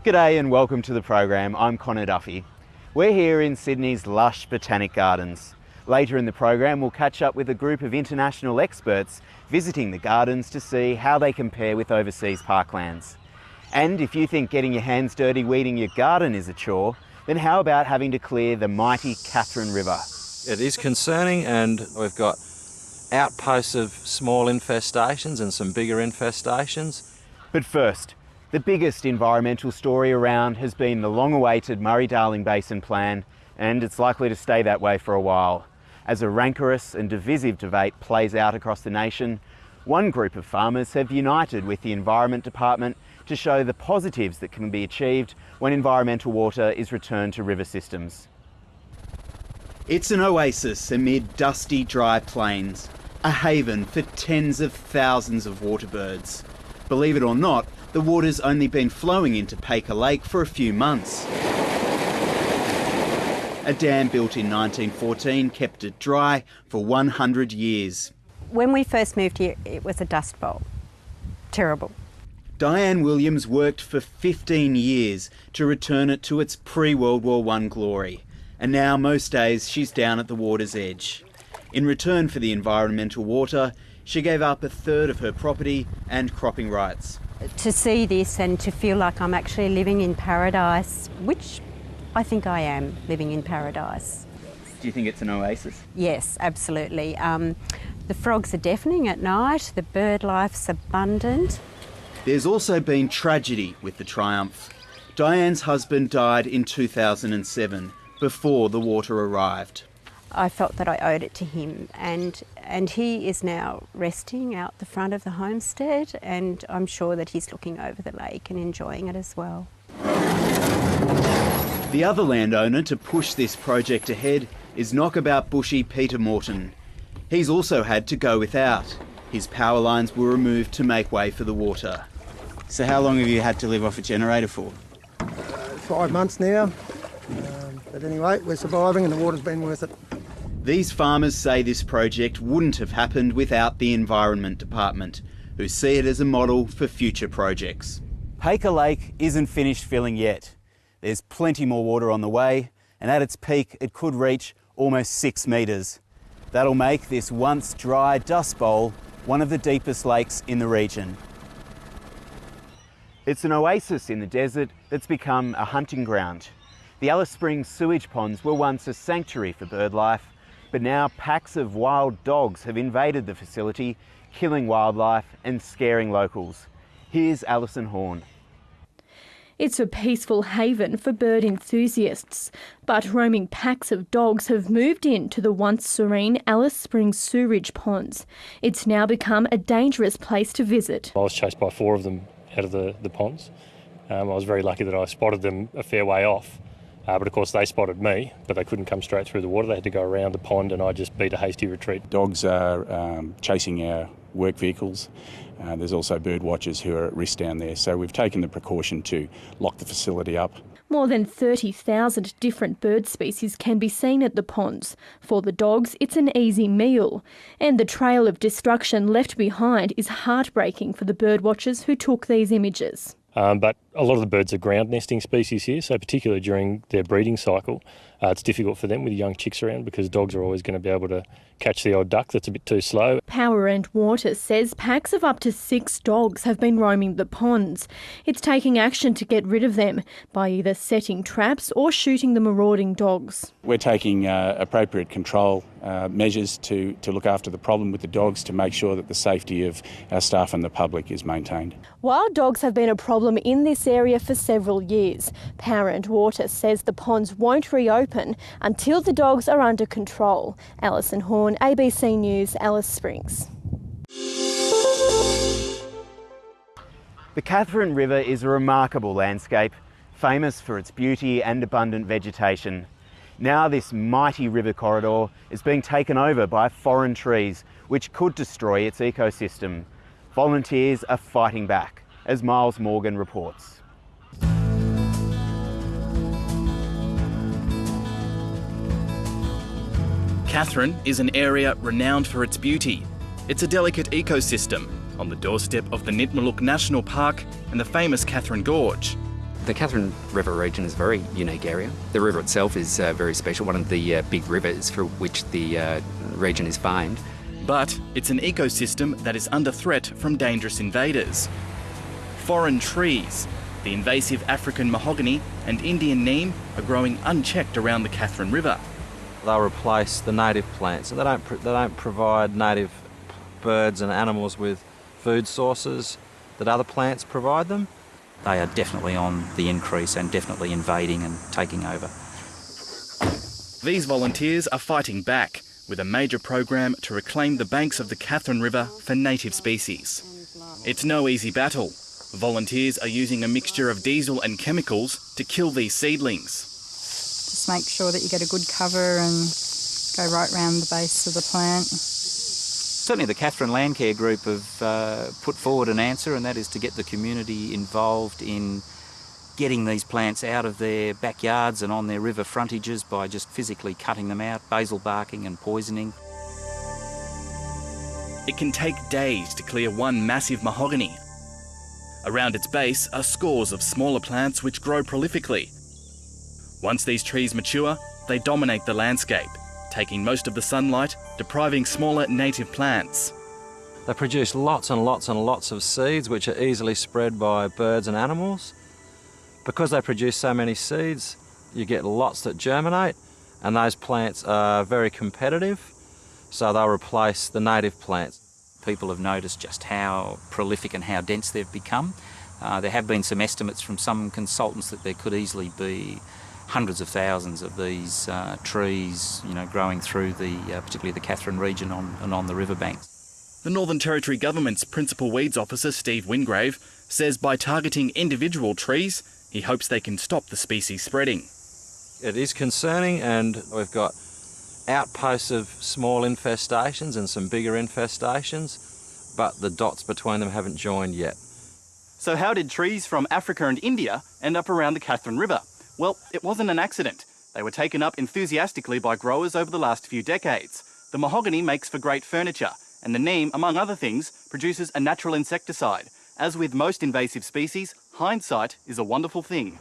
G'day and welcome to the program. I'm Connor Duffy. We're here in Sydney's lush Botanic Gardens. Later in the program we'll catch up with a group of international experts visiting the gardens to see how they compare with overseas parklands. And if you think getting your hands dirty weeding your garden is a chore, then how about having to clear the mighty Katherine River? It is concerning, and we've got outposts of small infestations and some bigger infestations. But first, the biggest environmental story around has been the long-awaited Murray Darling Basin Plan, and it's likely to stay that way for a while. As a rancorous and divisive debate plays out across the nation, one group of farmers have united with the Environment Department to show the positives that can be achieved when environmental water is returned to river systems. It's an oasis amid dusty, dry plains, a haven for tens of thousands of water birds. Believe it or not, the water's only been flowing into Paika Lake for a few months. A dam built in 1914 kept it dry for 100 years. When we first moved here, it was a dust bowl. Terrible. Dianne Williams worked for 15 years to return it to its pre-World War I glory, and now most days she's down at the water's edge. In return for the environmental water, she gave up a third of her property and cropping rights. To see this and to feel like I'm actually living in paradise, which I think I am living in paradise. Do you think it's an oasis? Yes, absolutely. The frogs are deafening at night, the bird life's abundant. There's also been tragedy with the Triumph. Dianne's husband died in 2007, before the water arrived. I felt that I owed it to him, and he is now resting out the front of the homestead, and I'm sure that he's looking over the lake and enjoying it as well. The other landowner to push this project ahead is knockabout bushy Peter Morton. He's also had to go without. His power lines were removed to make way for the water. So how long have you had to live off a generator for? 5 months now. But anyway, we're surviving and the water's been worth it. These farmers say this project wouldn't have happened without the Environment Department, who see it as a model for future projects. Paika Lake isn't finished filling yet. There's plenty more water on the way, and at its peak it could reach almost 6 metres. That'll make this once dry dust bowl one of the deepest lakes in the region. It's an oasis in the desert that's become a hunting ground. The Alice Springs sewage ponds were once a sanctuary for bird life, but now packs of wild dogs have invaded the facility, killing wildlife and scaring locals. Here's Alison Horn. It's a peaceful haven for bird enthusiasts, but roaming packs of dogs have moved into the once serene Alice Springs sewerage ponds. It's now become a dangerous place to visit. I was chased by 4 of them out of the ponds. I was very lucky that I spotted them a fair way off. But of course they spotted me, but they couldn't come straight through the water. They had to go around the pond and I just beat a hasty retreat. Dogs are chasing our work vehicles. There's also birdwatchers who are at risk down there. So we've taken the precaution to lock the facility up. More than 30,000 different bird species can be seen at the ponds. For the dogs, it's an easy meal. And the trail of destruction left behind is heartbreaking for the birdwatchers who took these images. But a lot of the birds are ground nesting species here, so particularly during their breeding cycle, it's difficult for them with young chicks around because dogs are always going to be able to catch the odd duck that's a bit too slow. Power and Water says packs of up to 6 dogs have been roaming the ponds. It's taking action to get rid of them by either setting traps or shooting the marauding dogs. We're taking appropriate control measures to look after the problem with the dogs to make sure that the safety of our staff and the public is maintained. Wild dogs have been a problem in this area for several years. Power and Water says the ponds won't reopen until the dogs are under control. Alison Horn, ABC News, Alice Springs. The Katherine River is a remarkable landscape, famous for its beauty and abundant vegetation. Now this mighty river corridor is being taken over by foreign trees, which could destroy its ecosystem. Volunteers are fighting back, as Miles Morgan reports. Katherine is an area renowned for its beauty. It's a delicate ecosystem on the doorstep of the Nitmaluk National Park and the famous Katherine Gorge. The Katherine River region is a very unique area. The river itself is very special, one of the big rivers for which the region is famed. But it's an ecosystem that is under threat from dangerous invaders. Foreign trees, the invasive African mahogany and Indian neem are growing unchecked around the Katherine River. They'll replace the native plants. So they don't provide native birds and animals with food sources that other plants provide them. They are definitely on the increase and definitely invading and taking over. These volunteers are fighting back with a major program to reclaim the banks of the Katherine River for native species. It's no easy battle. Volunteers are using a mixture of diesel and chemicals to kill these seedlings. Just make sure that you get a good cover and go right round the base of the plant. Certainly the Katherine Landcare Group have put forward an answer, and that is to get the community involved in getting these plants out of their backyards and on their river frontages by just physically cutting them out, basil barking and poisoning. It can take days to clear one massive mahogany. Around its base are scores of smaller plants which grow prolifically. Once these trees mature, they dominate the landscape, taking most of the sunlight, depriving smaller native plants. They produce lots and lots and lots of seeds which are easily spread by birds and animals. Because they produce so many seeds, you get lots that germinate, and those plants are very competitive, so they'll replace the native plants. People have noticed just how prolific and how dense they've become. There have been some estimates from some consultants that there could easily be hundreds of thousands of these trees, growing through particularly the Katherine region and on the riverbanks. The Northern Territory Government's Principal Weeds Officer, Steve Wingrave, says by targeting individual trees, he hopes they can stop the species spreading. It is concerning, and we've got outposts of small infestations and some bigger infestations, but the dots between them haven't joined yet. So how did trees from Africa and India end up around the Katherine River? Well, it wasn't an accident. They were taken up enthusiastically by growers over the last few decades. The mahogany makes for great furniture, and the neem, among other things, produces a natural insecticide. As with most invasive species, hindsight is a wonderful thing.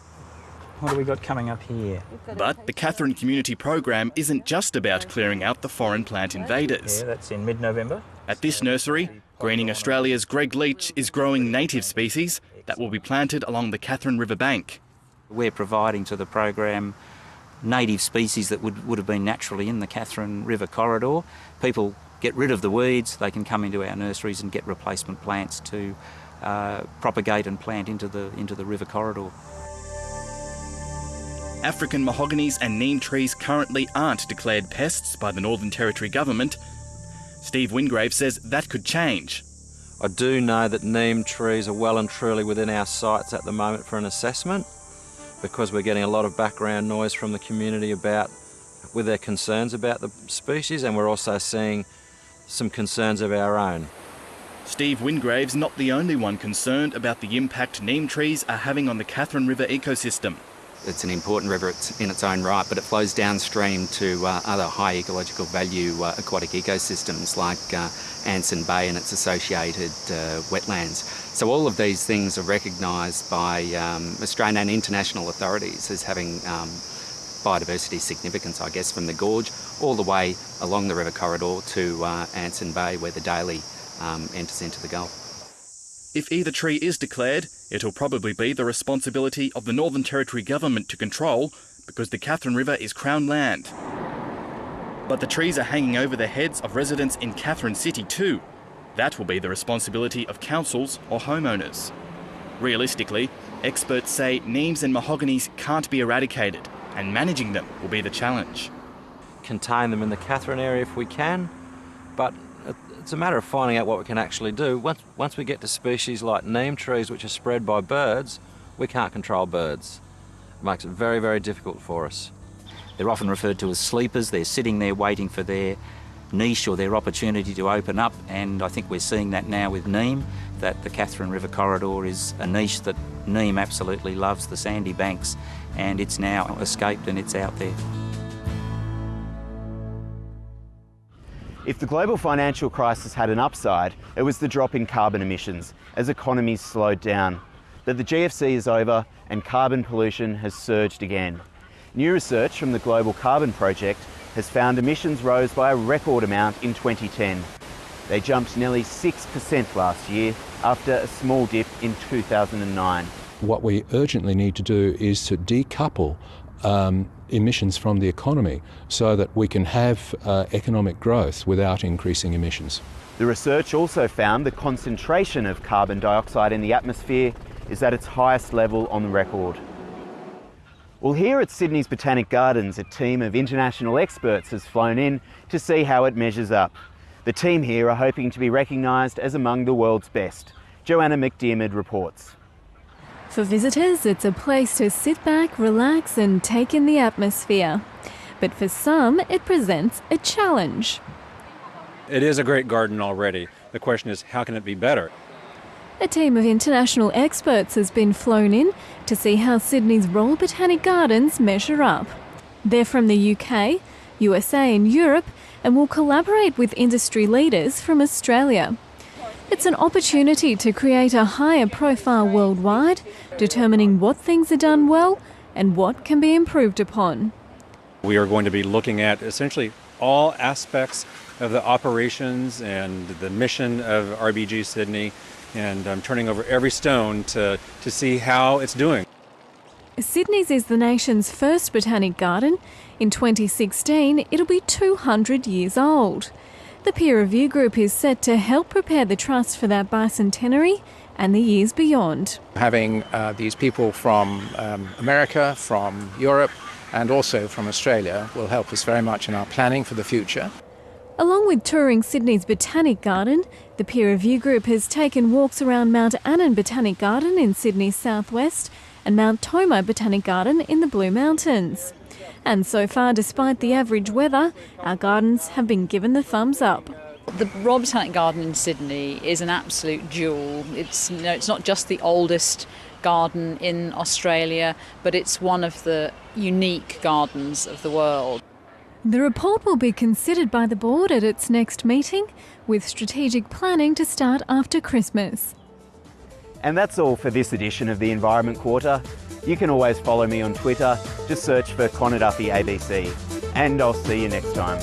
What have we got coming up here? But the Katherine Community Program isn't just about clearing out the foreign plant invaders. Yeah, that's in mid-November. At this nursery, Greening Australia's Greg Leach is growing native species that will be planted along the Katherine River bank. We're providing to the program native species that would have been naturally in the Katherine River corridor. People get rid of the weeds, they can come into our nurseries and get replacement plants to propagate and plant into the river corridor. African mahoganies and neem trees currently aren't declared pests by the Northern Territory Government. Steve Wingrave says that could change. I do know that neem trees are well and truly within our sights at the moment for an assessment, because we're getting a lot of background noise from the community with their concerns about the species, and we're also seeing some concerns of our own. Steve Wingrave's not the only one concerned about the impact neem trees are having on the Katherine River ecosystem. It's an important river in its own right, but it flows downstream to other high ecological value aquatic ecosystems like Anson Bay and its associated wetlands. So all of these things are recognised by Australian and international authorities as having biodiversity significance, I guess, from the gorge all the way along the river corridor to Anson Bay, where the Daly enters into the Gulf. If either tree is declared, it'll probably be the responsibility of the Northern Territory Government to control, because the Katherine River is Crown land. But the trees are hanging over the heads of residents in Katherine City too. That will be the responsibility of councils or homeowners. Realistically, experts say neems and mahoganies can't be eradicated, and managing them will be the challenge. Contain them in the Katherine area if we can, but it's a matter of finding out what we can actually do. Once we get to species like neem trees, which are spread by birds, we can't control birds. It makes it very, very difficult for us. They're often referred to as sleepers. They're sitting there waiting for their niche or their opportunity to open up, and I think we're seeing that now with neem, that the Katherine River corridor is a niche that neem absolutely loves, the sandy banks, and it's now escaped and it's out there. If the global financial crisis had an upside, it was the drop in carbon emissions as economies slowed down. But the GFC is over and carbon pollution has surged again. New research from the Global Carbon Project has found emissions rose by a record amount in 2010. They jumped nearly 6% last year after a small dip in 2009. What we urgently need to do is to decouple emissions from the economy so that we can have economic growth without increasing emissions. The research also found the concentration of carbon dioxide in the atmosphere is at its highest level on the record. Well, here at Sydney's Botanic Gardens, a team of international experts has flown in to see how it measures up. The team here are hoping to be recognised as among the world's best. Joanna McDiarmid reports. For visitors, it's a place to sit back, relax and take in the atmosphere. But for some, it presents a challenge. It is a great garden already. The question is, how can it be better? A team of international experts has been flown in to see how Sydney's Royal Botanic Gardens measure up. They're from the UK, USA and Europe and will collaborate with industry leaders from Australia. It's an opportunity to create a higher profile worldwide, determining what things are done well and what can be improved upon. We are going to be looking at essentially all aspects of the operations and the mission of RBG Sydney, and I'm turning over every stone to see how it's doing. Sydney's is the nation's first botanic garden. In 2016, it'll be 200 years old. The peer review group is set to help prepare the trust for that bicentenary and the years beyond. Having these people from America, from Europe and also from Australia will help us very much in our planning for the future. Along with touring Sydney's Botanic Garden, the peer review group has taken walks around Mount Annan Botanic Garden in Sydney's southwest and Mount Tomo Botanic Garden in the Blue Mountains. And so far, despite the average weather, our gardens have been given the thumbs up. The Royal Botanic Garden in Sydney is an absolute jewel. It's not just the oldest garden in Australia, but it's one of the unique gardens of the world. The report will be considered by the board at its next meeting, with strategic planning to start after Christmas. And that's all for this edition of the Environment Quarter. You can always follow me on Twitter. Just search for Clontarf ABC. And I'll see you next time.